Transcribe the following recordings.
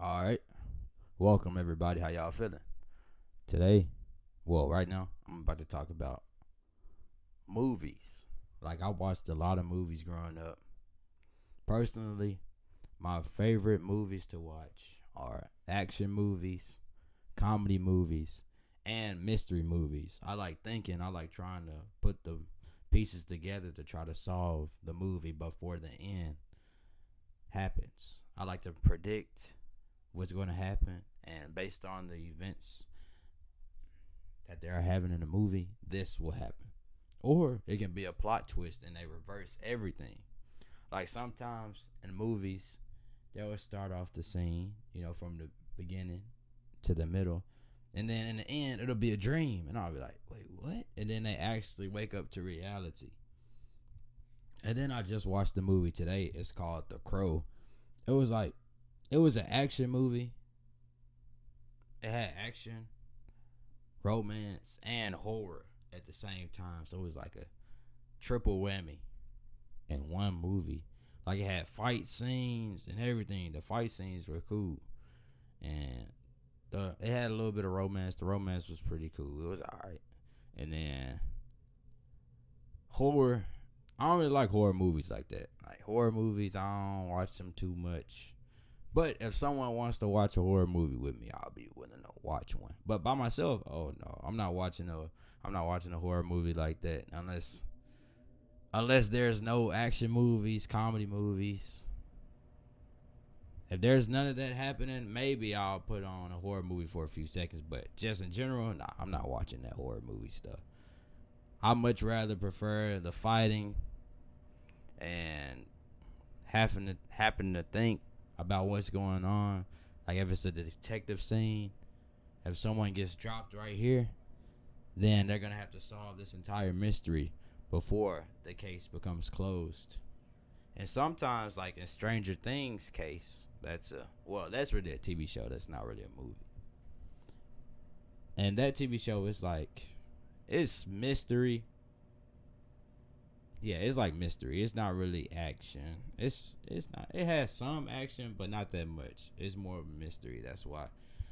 All right. Welcome everybody. How y'all feeling? Today, right now, I'm about to talk about movies. Like I watched a lot of movies growing up. Personally, my favorite movies to watch are action movies, comedy movies, and mystery movies. I like thinking, I like trying to put the pieces together to try to solve the movie before the end happens. I like to predict what's going to happen, and based on the events that they're having in the movie, this will happen. Or it can be a plot twist and they reverse everything. Like sometimes in movies, they will start off the scene, from the beginning to the middle. And then in the end, it'll be a dream. And I'll be like, wait, what? And then they actually wake up to reality. And then I just watched the movie today. It's called The Crow. It was like, it was an action movie. It had action, romance, and horror at the same time. So it was like a triple whammy in one movie. Like it had fight scenes and everything. The fight scenes were cool, and it had a little bit of romance. The romance was pretty cool. It was alright. And then horror. I don't really like horror movies like that. Like horror movies, I don't watch them too much. But if someone wants to watch a horror movie with me, I'll be willing to watch one. But by myself, oh no, I'm not watching a horror movie like that unless there's no action movies, comedy movies. If there's none of that happening, maybe I'll put on a horror movie for a few seconds. But just in general, nah, I'm not watching that horror movie stuff. I much rather prefer the fighting and having to think about what's going on. Like if it's a detective scene, if someone gets dropped right here, then they're gonna have to solve this entire mystery before the case becomes closed. And sometimes, like in Stranger Things case, that's really a TV show. That's not really a movie. And that TV show is like, it's mystery. Yeah, it's like mystery. It's not really action. It's not. It has some action, but not that much. It's more of a mystery. That's why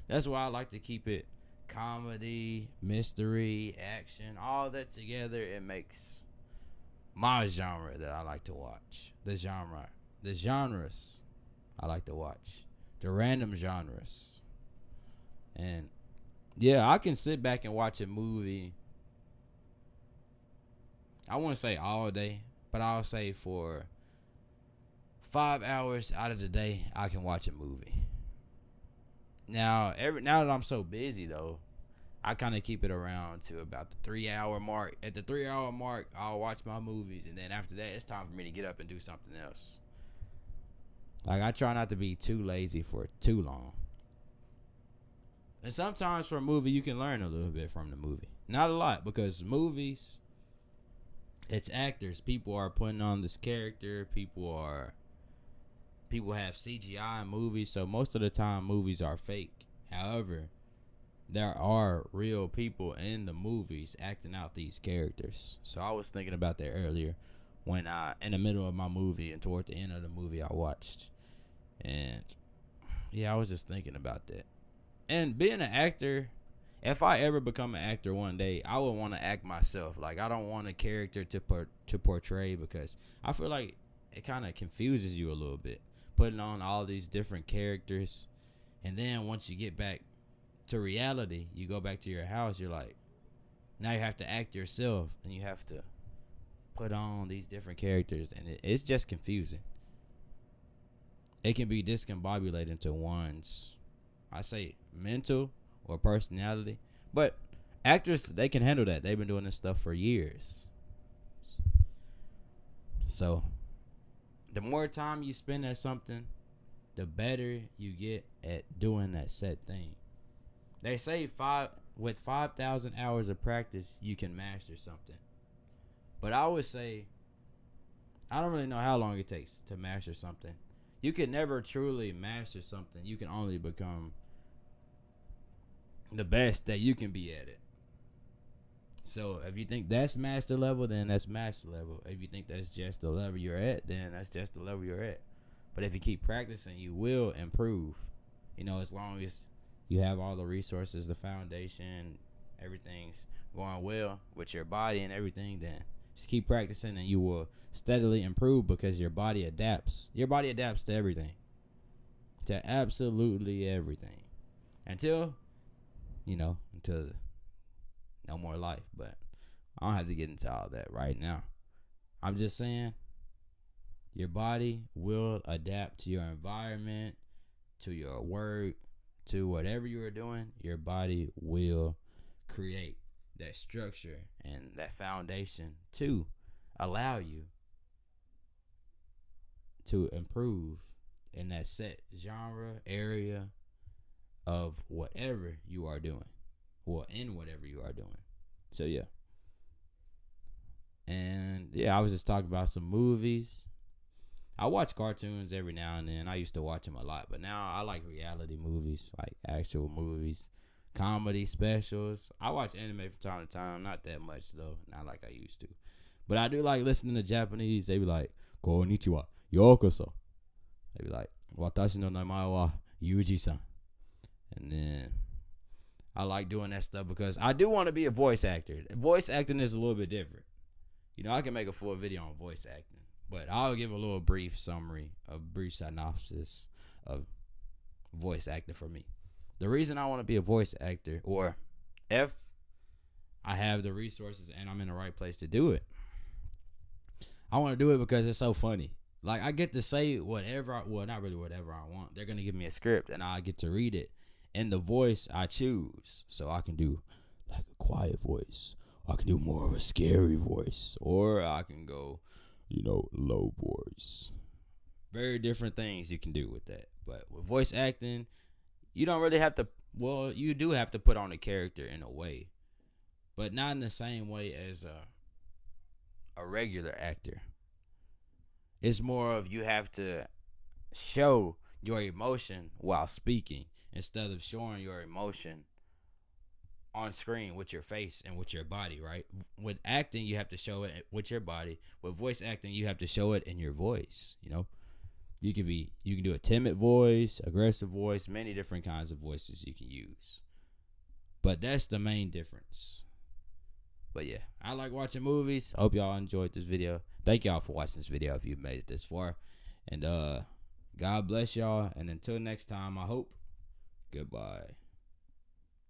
I like to keep it comedy, mystery, action, all that together. It makes my genre that I like to watch. The genres I like to watch, the random genres, and yeah, I can sit back and watch a movie. I wouldn't say all day, but I'll say for 5 hours out of the day, I can watch a movie. Now that I'm so busy though, I kind of keep it around to about the 3 hour mark. At the 3 hour mark, I'll watch my movies, and then after that, it's time for me to get up and do something else. Like I try not to be too lazy for too long. And sometimes for a movie, you can learn a little bit from the movie. Not a lot, because movies, it's actors. People are putting on this character. People have CGI in movies, so most of the time movies are fake. However, there are real people in the movies acting out these characters. So I was thinking about that earlier when in the middle of my movie and toward the end of the movie I watched. And yeah, I was just thinking about that. And being an actor, if I ever become an actor one day, I would want to act myself. Like I don't want a character to portray, because I feel like it kind of confuses you a little bit, putting on all these different characters, and then once you get back to reality, you go back to your house, you're like, now you have to act yourself, and you have to put on these different characters, and it's just confusing. It can be discombobulating to one's, I say, mental or personality, but actors, they can handle that. They've been doing this stuff for years. So the more time you spend at something, the better you get at doing that said thing. They say with 5,000 hours of practice, you can master something. But I would say, I don't really know how long it takes to master something. You can never truly master something. You can only become the best that you can be at it. So if you think that's master level, then that's master level. If you think that's just the level you're at, then that's just the level you're at. But if you keep practicing, you will improve. As long as you have all the resources, the foundation, everything's going well with your body and everything, then just keep practicing and you will steadily improve because your body adapts. Your body adapts to everything. To absolutely everything. Until no more life. But I don't have to get into all that right now. I'm just saying your body will adapt to your environment, to your work, to whatever you are doing. Your body will create that structure and that foundation to allow you to improve in that set genre area of whatever you are doing, or in whatever you are doing. So yeah. And yeah, I was just talking about some movies. I watch cartoons every now and then. I used to watch them a lot, but now I like reality movies, like actual movies, comedy specials. I watch anime from time to time, not that much though, not like I used to. But I do like listening to Japanese. They be like, "Konnichiwa, yokoso." They be like, "Watashi no namae wa Yuji-san." And then I like doing that stuff because I do want to be a voice actor. Voice acting is a little bit different. I can make a full video on voice acting, but I'll give a little brief summary, a brief synopsis of voice acting for me. The reason I want to be a voice actor, or if I have the resources and I'm in the right place to do it, I want to do it because it's so funny. Like, I get to say whatever, not really whatever I want. They're going to give me a script and I get to read it in the voice I choose. So I can do like a quiet voice. I can do more of a scary voice. Or I can go, low voice. Very different things you can do with that. But with voice acting, you don't really have to, you do have to put on a character in a way. But not in the same way as a regular actor. It's more of you have to show your emotion while speaking instead of showing your emotion on screen with your face and with your body, right? With acting, you have to show it with your body. With voice acting, you have to show it in your voice, You can do a timid voice, aggressive voice, many different kinds of voices you can use. But that's the main difference. But yeah, I like watching movies. I hope y'all enjoyed this video. Thank y'all for watching this video if you've made it this far. And God bless y'all. And until next time, I hope. Goodbye.